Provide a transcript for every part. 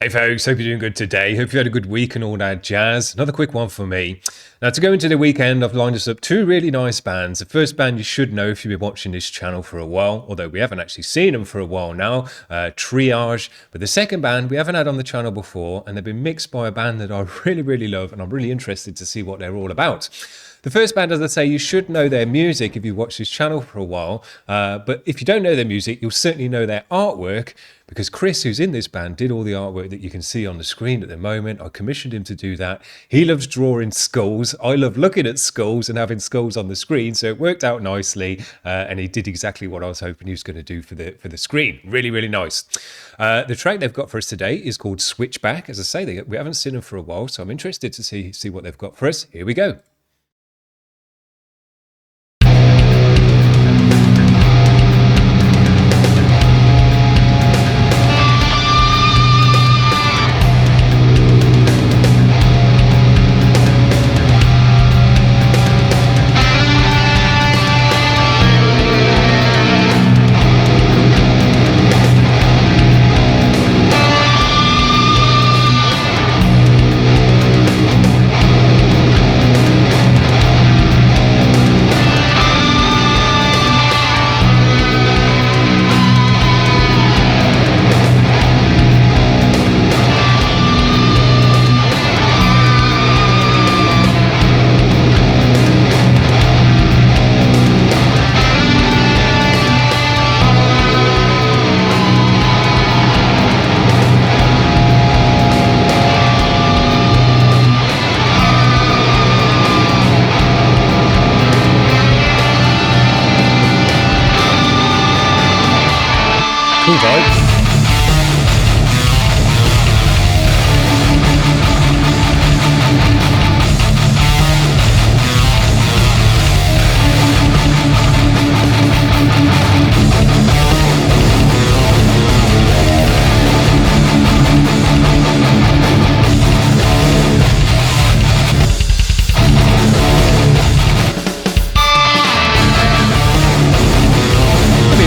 Hey folks, hope you're doing good today. Hope you had a good week and all that jazz. Another quick one for me. Now to go into the weekend, I've lined us up two really nice bands. The first band you should know if you've been watching this channel for a while, although we haven't actually seen them for a while now, Triage. But the second band we haven't had on the channel before, and they've been mixed by a band that I really love, and I'm really interested to see what they're all about. The first band, as I say, you should know their music if you've watched this channel for a while. But if you don't know their music, you'll certainly know their artwork, because Chris, who's in this band, did all the artwork that you can see on the screen at the moment. I commissioned him to do that. He loves drawing skulls. I love looking at skulls and having skulls on the screen. So it worked out nicely. And he did exactly what I was hoping he was going to do for the screen. Really nice. The track they've got for us today is called Switchback. As I say, we haven't seen them for a while, so I'm interested to see what they've got for us. Here we go. Cool vibe.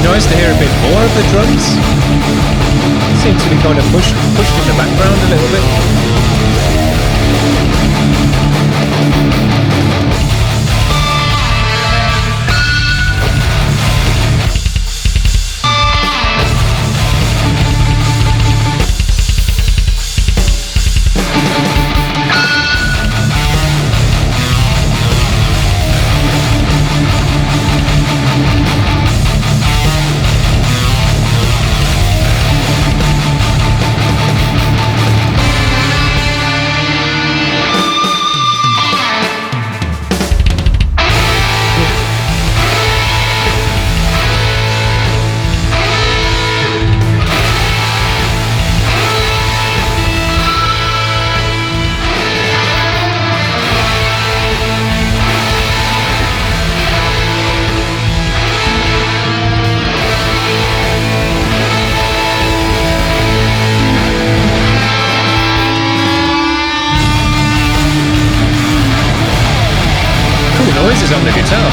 Nice to hear a bit more of the drums. Seems to be kind of pushed in the background a little bit. Noises on the guitar.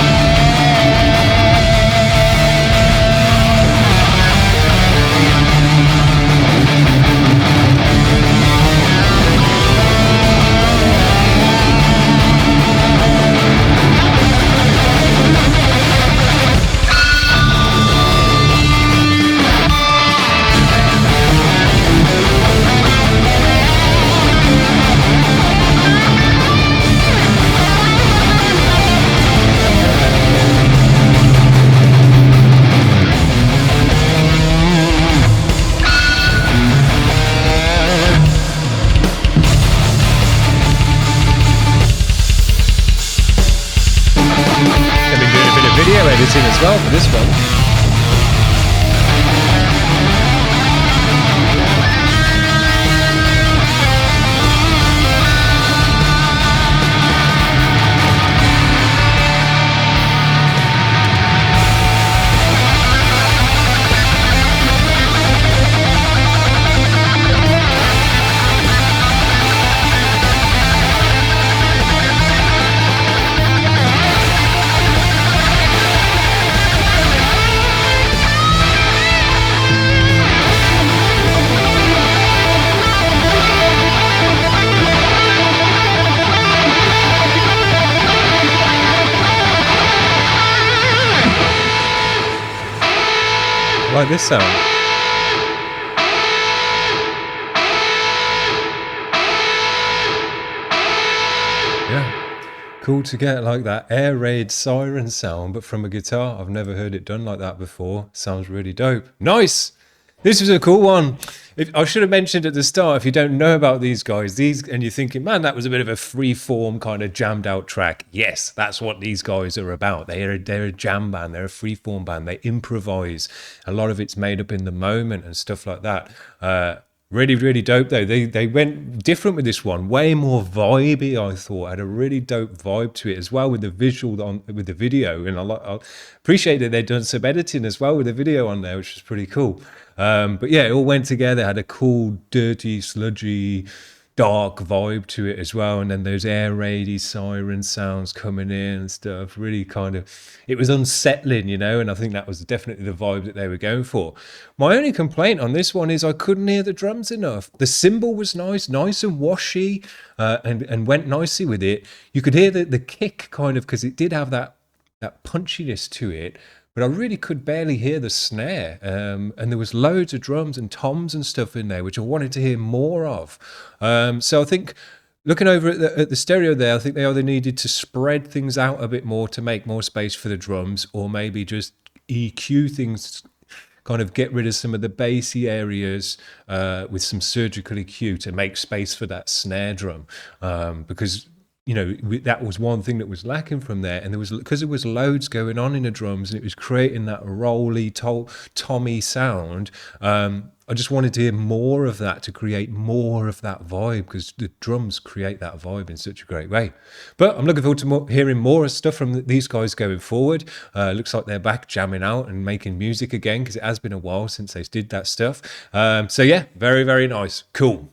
Video editing as well for this one. Like this sound. Yeah. Cool to get like that air raid siren sound, but from a guitar. I've never heard it done like that before. Sounds really dope. Nice. This was a cool one. I should have mentioned at the start, if you don't know about these guys, and you're thinking, man, that was a bit of a free-form kind of jammed out track. Yes, that's what these guys are about. They're a jam band. They're a free-form band. They improvise. A lot of it's made up in the moment and stuff like that. Really, really dope though. They went different with this one, way more vibey. I thought had a really dope vibe to it as well with the visual with the video, and I appreciate that they've done some editing as well with the video on there, which was pretty cool. But yeah, it all went together. Had a cool, dirty, sludgy, dark vibe to it as well, and then those air raidy siren sounds coming in and stuff. Really kind of, it was unsettling, you know, and I think that was definitely the vibe that they were going for. My only complaint on this one is I couldn't hear the drums enough. The cymbal was nice and washy, and went nicely with it. You could hear the kick kind of, because it did have that punchiness to it, but I really could barely hear the snare. And there was loads of drums and toms and stuff in there, which I wanted to hear more of. So I think looking over at the stereo there, I think they either needed to spread things out a bit more to make more space for the drums, or maybe just EQ things, kind of get rid of some of the bassy areas with some surgical EQ to make space for that snare drum. Because you know, that was one thing that was lacking from there, and there was, because there was loads going on in the drums, and it was creating that rolly, tommy sound. I just wanted to hear more of that to create more of that vibe, because the drums create that vibe in such a great way. But I'm looking forward to hearing more stuff from these guys going forward. Looks like they're back jamming out and making music again, because it has been a while since they did that stuff. So yeah, very, very nice. Cool.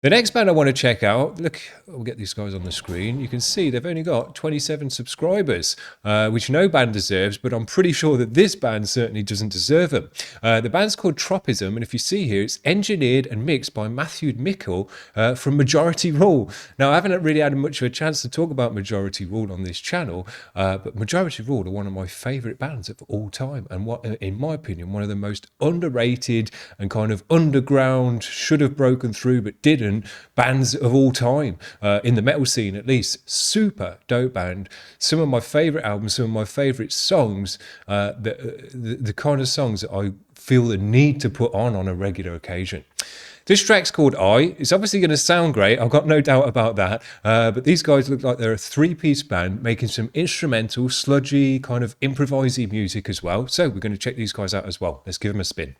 The next band I want to check out, look, we'll get these guys on the screen. You can see they've only got 27 subscribers, which no band deserves, but I'm pretty sure that this band certainly doesn't deserve them. The band's called Tropism, and if you see here, it's engineered and mixed by Matthew Mickle from Majority Rule. Now, I haven't really had much of a chance to talk about Majority Rule on this channel, but Majority Rule are one of my favourite bands of all time, and what, in my opinion, one of the most underrated and kind of underground, should have broken through but didn't, bands of all time, in the metal scene at least. Super dope band. Some of my favourite albums, some of my favourite songs, the kind of songs that I feel the need to put on a regular occasion. This track's called I. It's obviously going to sound great, I've got no doubt about that, but these guys look like they're a three-piece band making some instrumental, sludgy, kind of improvisey music as well. So we're going to check these guys out as well. Let's give them a spin.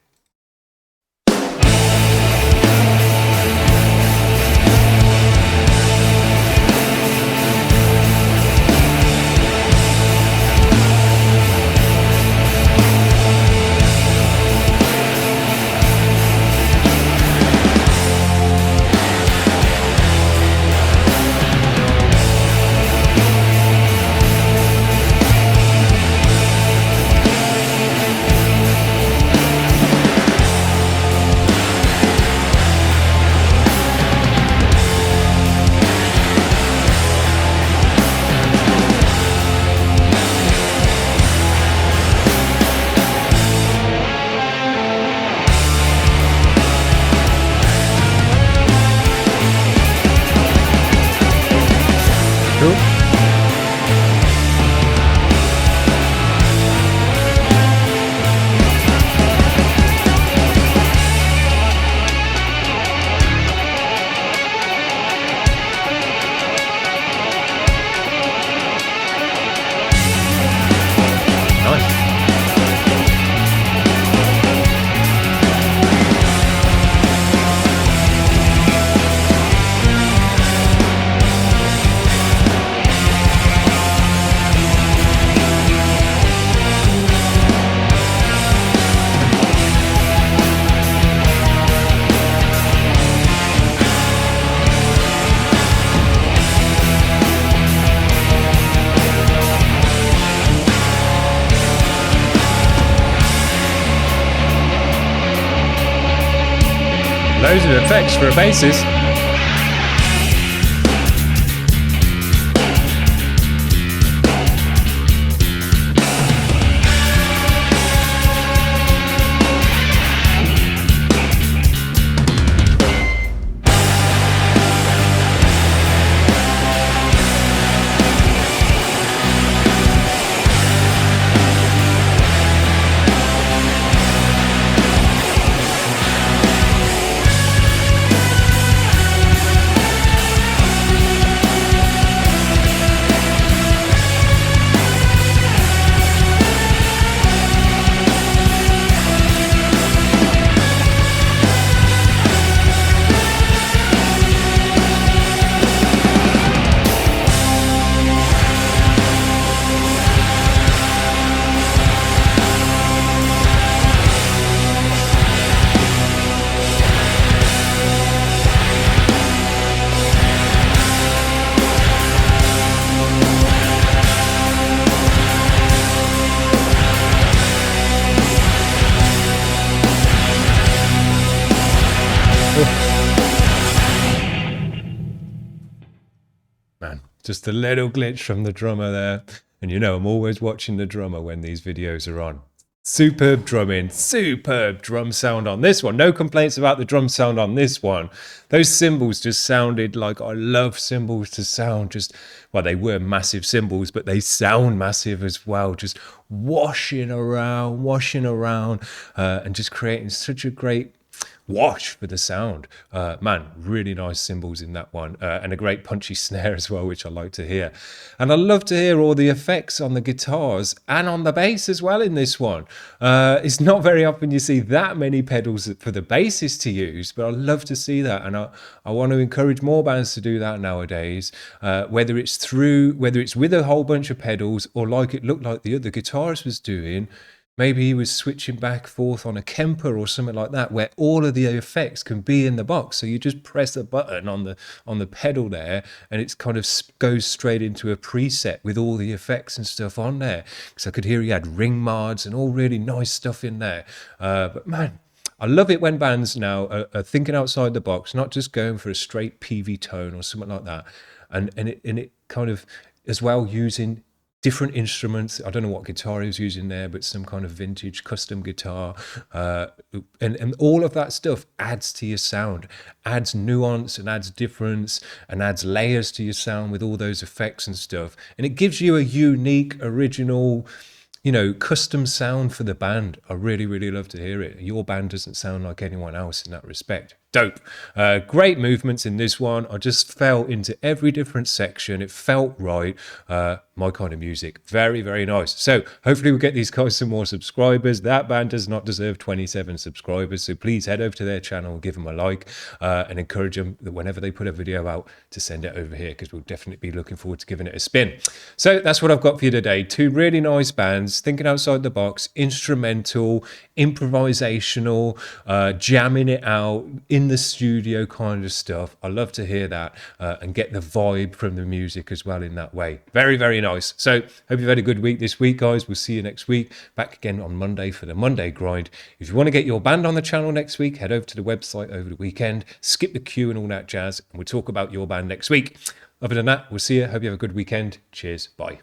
Loads of effects for a bassist. Just a little glitch from the drummer there. And you know, I'm always watching the drummer when these videos are on. Superb drumming, superb drum sound on this one. No complaints about the drum sound on this one. Those cymbals just sounded like I love cymbals to sound just, well, they were massive cymbals, but they sound massive as well. Just washing around, and just creating such a great wash for the sound. Man, really nice cymbals in that one, and a great punchy snare as well, which I like to hear. And I love to hear all the effects on the guitars and on the bass as well in this one. It's not very often you see that many pedals for the bassist to use, but I love to see that, and I want to encourage more bands to do that nowadays, whether it's with a whole bunch of pedals, or like it looked like the other guitarist was doing. Maybe he was switching back forth on a Kemper or something like that, where all of the effects can be in the box. So you just press a button on the pedal there, and it kind of goes straight into a preset with all the effects and stuff on there. Because I could hear he had ring mods and all really nice stuff in there. But man, I love it when bands now are thinking outside the box, not just going for a straight PV tone or something like that, and it kind of as well using different instruments. I don't know what guitar he was using there, but some kind of vintage custom guitar, and all of that stuff adds to your sound, adds nuance and adds difference and adds layers to your sound with all those effects and stuff, and it gives you a unique, original, you know, custom sound for the band. I really, really love to hear it. Your band doesn't sound like anyone else in that respect. Dope. Great movements in this one. I just fell into every different section. It felt right. My kind of music. Very, very nice. So hopefully we'll get these guys some more subscribers. That band does not deserve 27 subscribers. So please head over to their channel, give them a like, and encourage them that whenever they put a video out to send it over here, because we'll definitely be looking forward to giving it a spin. So that's what I've got for you today. Two really nice bands, thinking outside the box, instrumental, improvisational, jamming it out in the studio kind of stuff. I love to hear that, and get the vibe from the music as well in that way. Very, very nice. So hope you've had a good week this week, guys. We'll see you next week. Back again on Monday for the Monday grind. If you want to get your band on the channel next week, head over to the website over the weekend, skip the queue and all that jazz, and we'll talk about your band next week. Other than that, we'll see you. Hope you have a good weekend. Cheers. Bye.